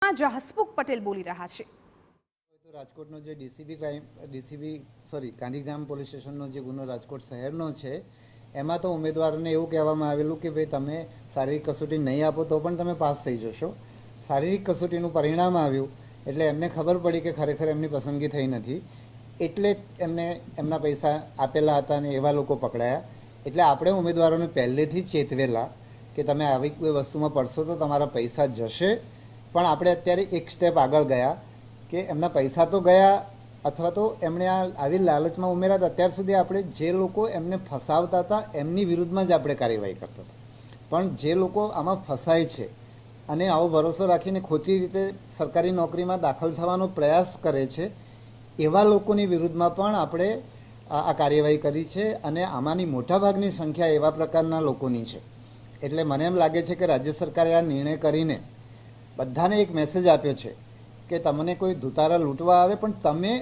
રાજકોટના જ હસમુખ પટેલ બોલી રહ્યા છે। રાજકોટનો જે ગાંધીધામ પોલીસ સ્ટેશનનો જે ગુનો રાજકોટ શહેરનો છે એમાં તો ઉમેદવારોને એવું કહેવામાં આવેલું કે ભાઈ તમે શારીરિક કસોટી નહીં આપો તો પણ તમે પાસ થઈ જશો। શારીરિક કસોટીનું પરિણામ આવ્યું એટલે એમને ખબર પડી કે ખરેખર એમની પસંદગી થઈ નથી, એટલે એમને એમના પૈસા આપેલા હતા અને એવા લોકો પકડાયા। એટલે આપણે ઉમેદવારોને પહેલેથી જ ચેતવેલા કે તમે આવી કોઈ વસ્તુમાં પડશો તો તમારા પૈસા જશે, પણ આપણે અત્યારે એક સ્ટેપ આગળ ગયા કે એમના પૈસા તો ગયા અથવા તો એમણે આવી લાલચમાં ઉમેર્યા હતા। અત્યાર સુધી આપણે જે લોકો એમને ફસાવતા હતા એમની વિરુદ્ધમાં જ આપણે કાર્યવાહી કરતા હતા, પણ જે લોકો આમાં ફસાય છે અને આવો ભરોસો રાખીને ખોટી રીતે સરકારી નોકરીમાં દાખલ થવાનો પ્રયાસ કરે છે એવા લોકોની વિરુદ્ધમાં પણ આપણે આ કાર્યવાહી કરી છે અને આમાંની મોટાભાગની સંખ્યા એવા પ્રકારના લોકોની છે। એટલે મને એમ લાગે છે કે રાજ્ય સરકારે આ નિર્ણય કરીને બધાને એક મેસેજ આપ્યો છે કે તમને કોઈ ધુતારા લૂંટવા આવે પણ તમે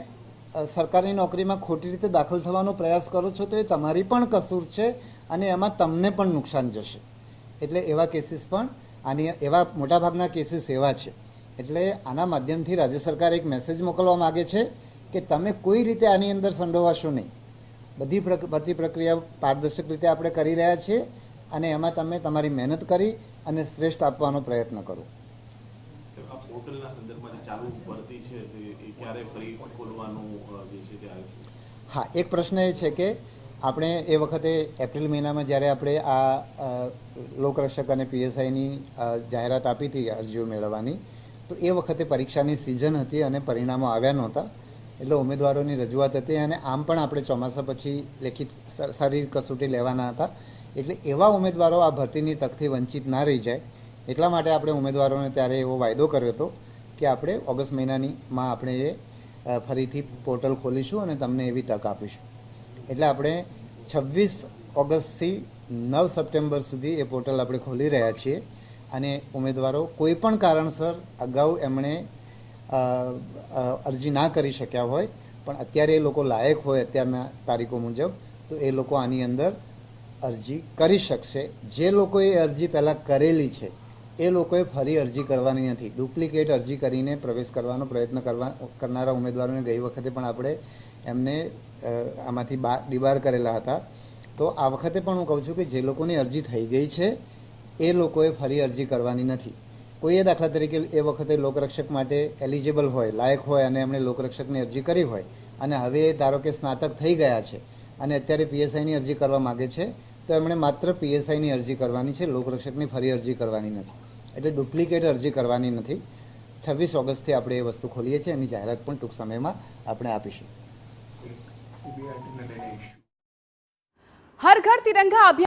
સરકારી નોકરીમાં ખોટી રીતે દાખલ થવાનો પ્રયાસ કરો છો તો એ તમારી પણ કસૂર છે અને એમાં તમને પણ નુકસાન જશે। એટલે એવા કેસીસ પણ એવા મોટાભાગના કેસીસ એવા છે। એટલે આના માધ્યમથી રાજ્ય સરકાર એક મેસેજ મોકલવા માગે છે કે તમે કોઈ રીતે આની અંદર સંડોવાશો નહીં, બધી ભરતી પ્રક્રિયા પારદર્શક રીતે આપણે કરી રહ્યા છીએ અને એમાં તમે તમારી મહેનત કરી અને શ્રેષ્ઠ આપવાનો પ્રયત્ન કરો। હા, એક પ્રશ્ન એ છે કે આપણે એ વખતે એપ્રિલ મહિનામાં જ્યારે આપણે આ લોકરક્ષક અને પીએસઆઈની જાહેરાત આપી હતી અરજીઓ મેળવવાની, તો એ વખતે પરીક્ષાની સિઝન હતી અને પરિણામો આવ્યા નહોતા, એટલે ઉમેદવારોની રજૂઆત હતી અને આમ પણ આપણે ચોમાસા પછી લેખિત શારીરિક કસોટી લેવાના હતા, એટલે એવા ઉમેદવારો આ ભરતીની તકથી વંચિત ના રહી જાય એટલા માટે આપણે ઉમેદવારોને ત્યારે એવો વાયદો કર્યો હતો કે આપણે ઓગસ્ટ મહિનામાં આપણે એ ફરીથી પોર્ટલ ખોલીશું અને તમને એવી તક આપીશું। એટલે આપણે 26 ઓગસ્ટથી 9 સપ્ટેમ્બર સુધી એ પોર્ટલ આપણે ખોલી રહ્યા છીએ અને ઉમેદવારો કોઈ પણ કારણસર અગાઉ એમણે અરજી ના કરી શક્યા હોય પણ અત્યારે એ લોકો લાયક હોય અત્યારના તારીખો મુજબ તો એ લોકો આની અંદર અરજી કરી શકશે। જે લોકોએ અરજી પહેલાં કરેલી છે એ લોકોએ ફરી અરજી કરવાની નથી। ડુપ્લિકેટ અરજી કરીને પ્રવેશ કરવાનો પ્રયત્ન કરનારા ઉમેદવારોને ગઈ વખતે પણ આપણે એમને આમાંથી ડિબાર કરેલા હતા, તો આ વખતે પણ હું કહું છું કે જે લોકોની અરજી થઈ ગઈ છે એ લોકોએ ફરી અરજી કરવાની નથી। કોઈએ દાખલા તરીકે એ વખતે લોકરક્ષક માટે એલિજિબલ હોય, લાયક હોય અને એમણે લોકરક્ષકની અરજી કરી હોય અને હવે ધારો કે સ્નાતક થઈ ગયા છે અને અત્યારે પીએસઆઈની અરજી કરવા માગે છે તો એમણે માત્ર પીએસઆઈની અરજી કરવાની છે, લોકરક્ષકની ફરી અરજી કરવાની નથી। એટલે ડુપ્લિકેટ અરજી કરવાની નથી। 26 ઓગસ્ટથી આપણે એ વસ્તુ ખોલીએ છીએ, એની જાહેરાત પણ ટૂંક સમયમાં આપણે આપીશું। હર ઘર તિરંગા અભિયાન